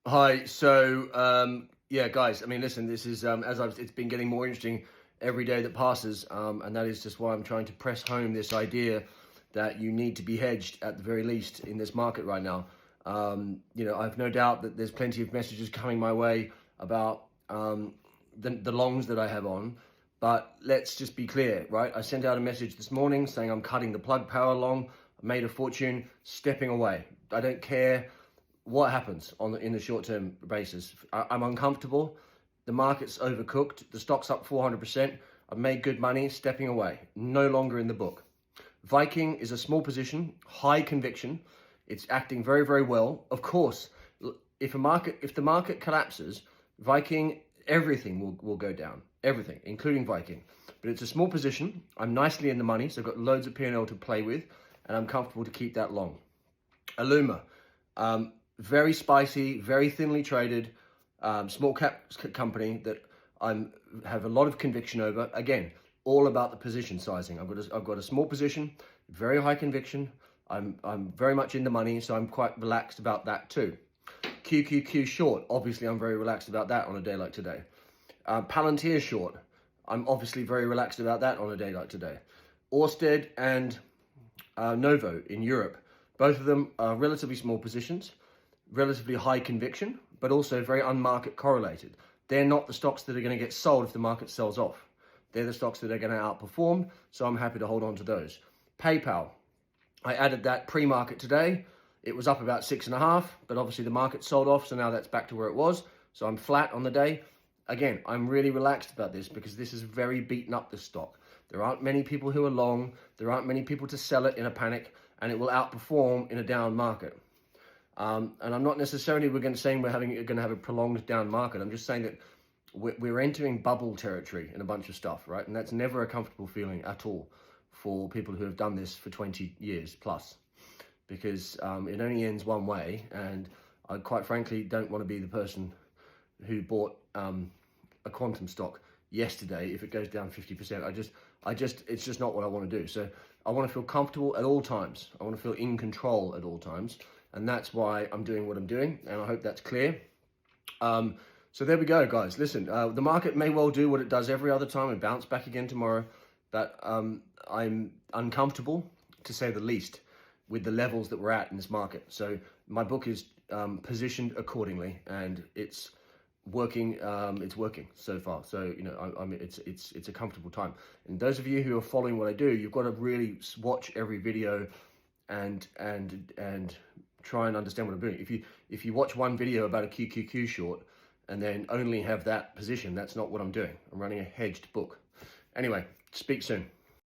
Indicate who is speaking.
Speaker 1: Hi. Yeah, guys. I mean, listen. This is it's been getting more interesting every day that passes, and that is just why I'm trying to press home this idea that you need to be hedged at the very least in this market right now. I've no doubt that there's plenty of messages coming my way about the longs that I have on, but let's just be clear, right? I sent out a message this morning saying I'm cutting the plug power long. I made a fortune, stepping away. I don't care what happens in the short-term basis. I'm uncomfortable. The market's overcooked. The stock's up 400%. I've made good money, stepping away. No longer in the book. Viking is a small position, high conviction. It's acting very, very well. Of course, if the market collapses, Viking, everything will go down. Everything, including Viking. But it's a small position. I'm nicely in the money, so I've got loads of P&L to play with, and I'm comfortable to keep that long. Illuma. Very spicy, very thinly traded, small cap company that I have a lot of conviction over. Again, all about the position sizing. I've got a small position, very high conviction. I'm very much in the money, so I'm quite relaxed about that too. QQQ short, obviously I'm very relaxed about that on a day like today. Palantir short, I'm obviously very relaxed about that on a day like today. Orsted and Novo in Europe, both of them are relatively small positions, relatively high conviction, but also very unmarket correlated. They're not the stocks that are going to get sold if the market sells off. They're the stocks that are going to outperform, so I'm happy to hold on to those. PayPal, I added that pre-market today. It was up about 6.5, but obviously the market sold off, so now that's back to where it was. So I'm flat on the day. Again, I'm really relaxed about this because this is very beaten up, this stock. There aren't many people who are long. There aren't many people to sell it in a panic, and it will outperform in a down market. And I'm not necessarily saying we're going to have a prolonged down market. I'm just saying that we're entering bubble territory in a bunch of stuff, right? And that's never a comfortable feeling at all for people who have done this for 20 years plus, because it only ends one way. And I quite frankly don't want to be the person who bought a quantum stock yesterday if it goes down 50%. It's just not what I want to do. So I want to feel comfortable at all times. I want to feel in control at all times. And that's why I'm doing what I'm doing, and I hope that's clear. So there we go, guys. Listen, the market may well do what it does every other time and bounce back again tomorrow, but I'm uncomfortable, to say the least, with the levels that we're at in this market. So my book is positioned accordingly, and it's working. It's working so far. So it's a comfortable time. And those of you who are following what I do, you've got to really watch every video and try and understand what I'm doing. If you watch one video about a QQQ short and then only have that position, that's not what I'm doing. I'm running a hedged book. Anyway, speak soon.